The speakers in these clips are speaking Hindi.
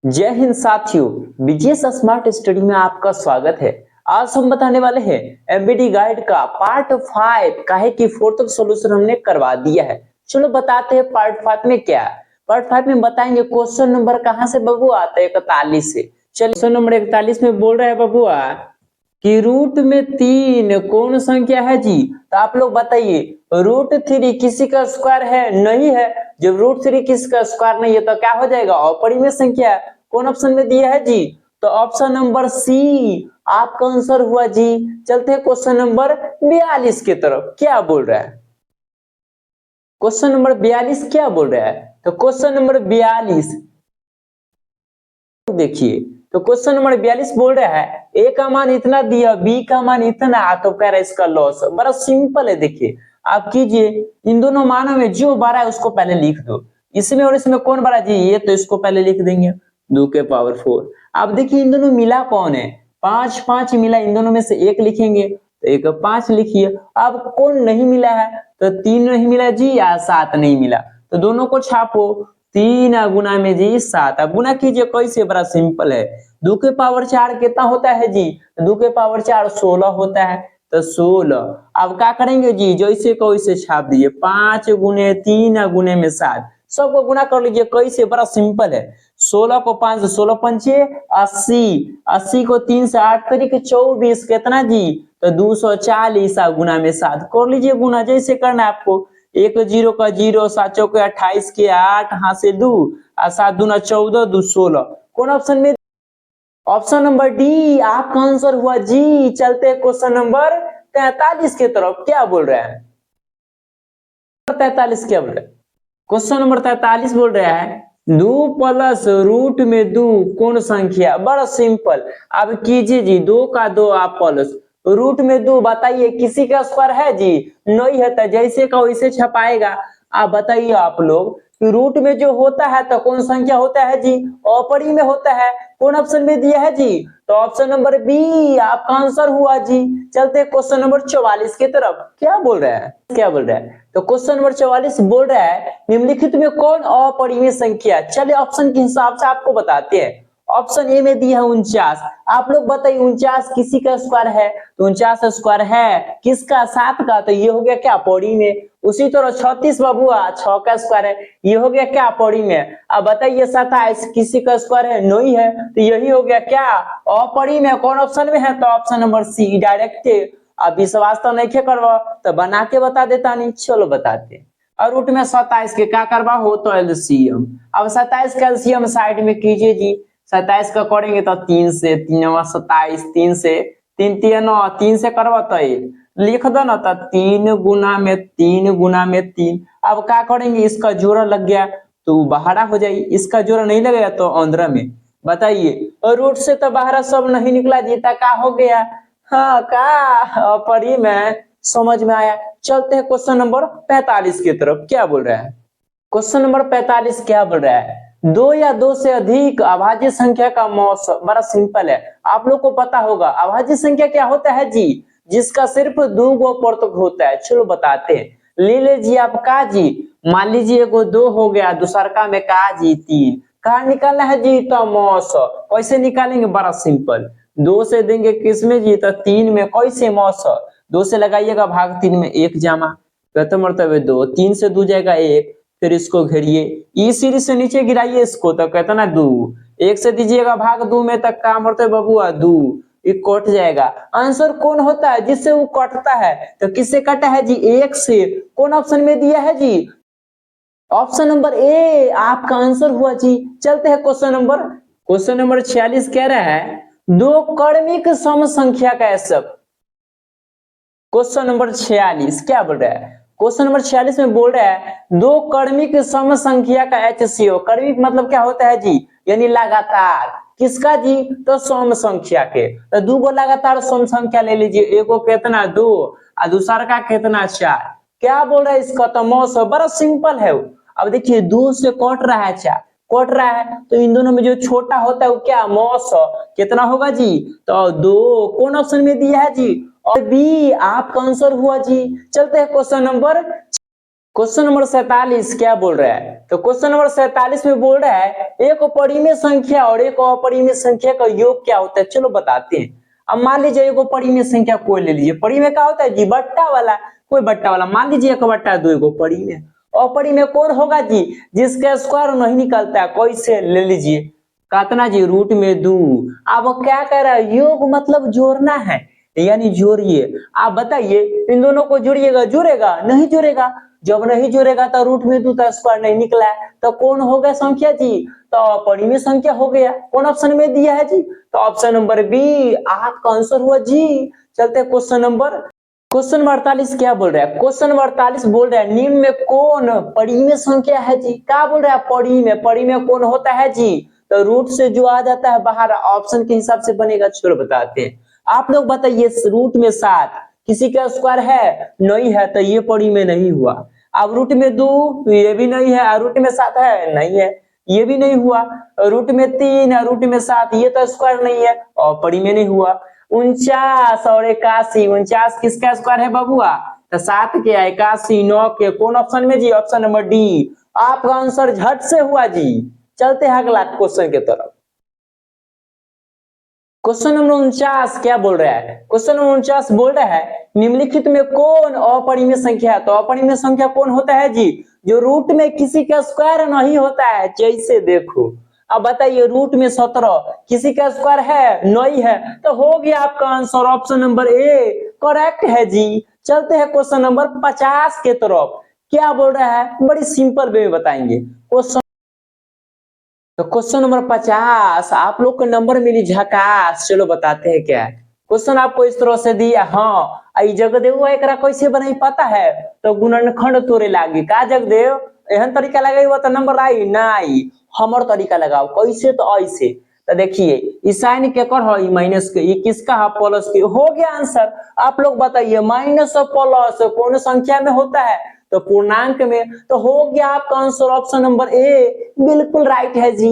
जय हिंद साथियों, बीजीएस स्मार्ट स्टडी में आपका स्वागत है। आज हम बताने वाले हैं एमबीडी गाइड का पार्ट 5 काहे की फोर्थ सोल्यूशन हमने करवा दिया है। चलो बताते हैं पार्ट 5 में क्या है। पार्ट 5 में बताएंगे क्वेश्चन नंबर कहां से बबुआ आता है 41 से। चलिए क्वेश्चन नंबर 41 में बोल रहा है बबुआ कि रूट में 3 कौन संख्या है जी। तो आप लोग बताइए रूट 3 किसी का स्क्वायर है? नहीं है। जब रूट 3 किसी का स्क्वायर नहीं है तो क्या हो जाएगा? अपरिमेय संख्या। कौन ऑप्शन में दिया है जी? तो ऑप्शन नंबर सी आपका आंसर हुआ जी। चलते हैं क्वेश्चन नंबर 42 की तरफ। क्या बोल रहा है क्वेश्चन नंबर 42? क्या बोल रहा है? तो क्वेश्चन नंबर 42 देखिए, तो क्वेश्चन नंबर 42 बोल रहा है ए का मान इतना दिया, बी का मान इतना, तो कह रहा है इसका लॉस। बड़ा सिंपल है। देखिए आप कीजिए, इन दोनों मानों में जो बड़ा है उसको पहले लिख दो। इसमें और इसमें कौन बड़ा जी? ये तो इसको पहले लिख देंगे 2 के पावर 4। अब देखिए इन दोनों मिला कौन है? 5 5 मिला, इन दोनों में से एक लिखेंगे तो एक 5 लिखिए। अब कौन नहीं मिला है? तो 3 नहीं मिला जी या 7 नहीं मिला, तो दोनों को छापो। 3 गुना में जी 7। अब गुना कीजिए कैसे? बड़ा सिंपल है। 2 के पावर 4 कितना होता है जी? 2 के पावर 4 16 होता है, तो 16। अब क्या करेंगे जी? जैसे को वैसे छाप दीजिए। 5 गुने 3 गुने में 7, सबको गुना कर लीजिए। कैसे? बड़ा सिंपल है। 16 को 5 से 16 पंचे 80, 80 को 3 से 8 तरीके 24, कितना जी? तो 240 गुना में 7 कर लीजिए गुना, जैसे करना है आपको। 1 0 का 0, 7 चौके 28 के 8, हाथ से 2 और 7 दूना 14, 2 16। कौन ऑप्शन में? ऑप्शन नंबर डी आपका आंसर हुआ जी। चलते हैं क्वेश्चन नंबर 43 की तरफ। क्या बोल रहा है 43? क्या बोल रहा है? क्वेश्चन नंबर 43 बोल रहा है 2 प्लस रूट में 2 कौन संख्या? बड़ा सिंपल। अब कीजिए जी, 2 का 2 आप प्लस रूट में 2, बताइए किसी का स्क्वायर है जी? नहीं है, तो जैसे का वैसे छपाएगा। आप बताइए आप लोग कि रूट में जो होता है तो कौन संख्या होता है जी? अपरिमेय होता है। कौन ऑप्शन में दिया है जी? तो ऑप्शन नंबर बी आपका आंसर हुआ जी। चलते क्वेश्चन नंबर 44 की तरफ। क्या बोल रहा है? क्या बोल रहा है? तो क्वेश्चन नंबर 44 बोल रहा है निम्नलिखित में कौन अपरिमेय संख्या? चलिए ऑप्शन के हिसाब से आपको बताते हैं। ऑप्शन ए में दिया है 49। आप लोग बताइए 49 किसी का स्क्वायर है? तो 49 स्क्वायर है किसका? 7 का, तो ये हो गया क्या? अपरिमेय। उसी तरह 36 बबुआ 6 का स्क्वायर है, ये हो गया क्या? अपरिमेय। अब बताइए 27 किसी का स्क्वायर है? नहीं है, तो यही हो गया क्या? अपरिमेय। कौन ऑप्शन में है? तो ऑप्शन नंबर सी डायरेक्ट। अब विश्वास तो नहीं करवा तो बना के बता देता नहीं। चलो बताते। और रूट में 27 के क्या करवा हो? तो एलसीएम। अब 27 का एलसीएम साइड में कीजिए जी। 27 का करेंगे तो 3 से 3 27, 3 से 3 3 9, 3 से करवा तो 1 लिख दो ना, तो 3 गुना में 3 गुना में 3। अब क्या करेंगे? इसका जोड़ा लग गया तो बाहर हो जाएगी, इसका जोड़ा नहीं लगेगा तो अंदर में। बताइए और रूट से तो बाहर सब नहीं निकला जीता, क्या हो गया? हाँ का परिमेय। समझ में आया। चलते हैं क्वेश्चन नंबर 45 की तरफ। क्या बोल रहा है क्वेश्चन नंबर 45? क्या बोल रहा है? 2 या 2 से अधिक अभाज्य संख्या का मौसम। बड़ा सिंपल है, आप लोग को पता होगा अभाज्य संख्या क्या होता है जी? जिसका सिर्फ 2 गो पूर्णांक होता है। चलो बताते हैं। ले लीजिए आप का जी, मान लीजिए एगो 2 हो गया, दूसरा में का जी 3। कहा निकालना है जी? तो मौस। कैसे निकालेंगे? बड़ा सिंपल। 2 से देंगे किस में जी? तो 3 में। कैसे मौस? 2 से लगाइएगा भाग 3 में 1 जामा, कहते मरतबे 2, 3 से 2 जाएगा 1। फिर इसको घेरिए, ई सीरीज से नीचे गिराइए इसको, तो कहता ना 2। 1 से दीजिएगा भाग 2 में, तक काम होता है बबुआ 2, ये कट जाएगा। आंसर कौन होता है जिससे वो कटता है? तो किससे कटा है जी? 1 से। कौन ऑप्शन में दिया है जी? ऑप्शन नंबर ए आपका आंसर हुआ जी। चलते हैं क्वेश्चन नंबर 46। कह रहा है 2 कर्मिक सम संख्या का सब। क्वेश्चन नंबर 46 क्या बोल रहा है? क्वेश्चन नंबर 46 में बोल रहा है 2 कर्मिक सम संख्या का एचसीओ। कर्मिक मतलब क्या होता है जी? यानी लगातार। किसका जी? तो सम संख्या के। तो 2 गो लगातार सम संख्या ले लीजिए। एगो कितना 2 और दूसरा का कितना 4। क्या बोल रहा है इसका? तो मौस। बड़ा सिंपल है। अब देखिए 2 से कट रहा है 4, कट रहा है तो इन दोनों में जो छोटा होता है वो क्या? मौस। कितना होगा जी? तो 2। कौन ऑप्शन में दिया है जी? और बी आपका आंसर हुआ जी। चलते हैं क्वेश्चन नंबर 47 क्या बोल रहा है? तो क्वेश्चन नंबर 47 में बोल रहा है एक अपरिमेय संख्या और एक अपरिमेय संख्या का योग क्या होता है। चलो बताते हैं। अब मान लीजिए एक अपरिमेय संख्या कोई ले लीजिए। परिमेय क्या होता है जी? बट्टा वाला। कोई बट्टा वाला, मान लीजिए 1/2 एगो परिमेय। अपरिमेय कौन होगा जी? जिसका स्क्वायर नहीं निकलता है। कैसे? ले लीजिए कितना जी? √2। अब क्या कह रहा है? योग मतलब जोड़ना है, यानी जोड़िए। आप बताइए इन दोनों को जोड़िएगा, जुड़ेगा? नहीं जुड़ेगा। जब नहीं जुड़ेगा तो √2 का स्क्वायर नहीं निकला है, तो कौन हो गया संख्या जी? तो अपरिमेय संख्या हो गया। कौन ऑप्शन में दिया है जी? तो ऑप्शन नंबर बी आपका आंसर हुआ जी। चलते क्वेश्चन नंबर 48 क्या बोल रहा है? क्वेश्चन नंबर 48 बोल रहा है निम्न में कौन परिमेय संख्या है जी? क्या बोल रहा है? परिमेय। परिमेय कौन होता है जी? तो रूट से जो आ जाता है बाहर, ऑप्शन के हिसाब से बनेगा। चलो बताते हैं। आप लोग बताइए रूट में 7 किसी का स्क्वायर है? नहीं है, तो ये परिमेय नहीं हुआ। अब रूट में 2 ये भी नहीं है। रूट में 7 है? नहीं है, ये भी नहीं हुआ। रूट में 3 है, रूट में 7 ये तो स्क्वायर नहीं है और परिमेय नहीं हुआ। 49 और 81, 49 किसका स्क्वायर है बबुआ? तो 7 के, 81, 9 के। कौन ऑप्शन में जी? Option number D. आपका आंसर झट से हुआ जी। चलते हैं अगला क्वेश्चन की तरफ। क्वेश्चन नंबर 49 क्या बोल रहा है? क्वेश्चन नंबर 49 बोल रहा है निम्नलिखित में कौन अपरिमेय संख्या है? तो अपरिमेय संख्या कौन होता है जी? जो रूट में किसी का स्क्वायर नहीं होता है। जैसे देखो, अब बताइए रूट में 17 किसी का स्क्वायर है? नहीं है, तो हो गया आपका answer option number A correct है जी। चलते हैं क्वेश्चन नंबर 50 के तरफ। क्या बोल रहा है? बड़ी सिंपल वे में बताएंगे। क्वेश्चन तो क्वेश्चन नंबर 50 आप लोग को नंबर मिली झकास। चलो बताते हैं क्या है। क्वेश्चन आपको इस तरह से दिया। हाँ, आई जगदेव एकरा कैसे बनाई पता है? तो गुणनखंड तोड़े लागी का जगदेव एहन तरीका लगाई हुआ तो नंबर आई ना आई। हमर तरीका लगाओ कैसे? तो ऐसे। तो देखिए इस साइन के कर है माइनस के, ये किसका है? प्लस के। हो गया आंसर। आप लोग बताइए माइनस और प्लस कौन संख्या में होता है? तो पूर्णांक में। तो हो गया आपका आंसर ऑप्शन नंबर ए बिल्कुल राइट है जी।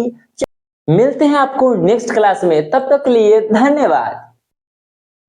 मिलते हैं आपको नेक्स्ट क्लास में, तब तक के लिए धन्यवाद।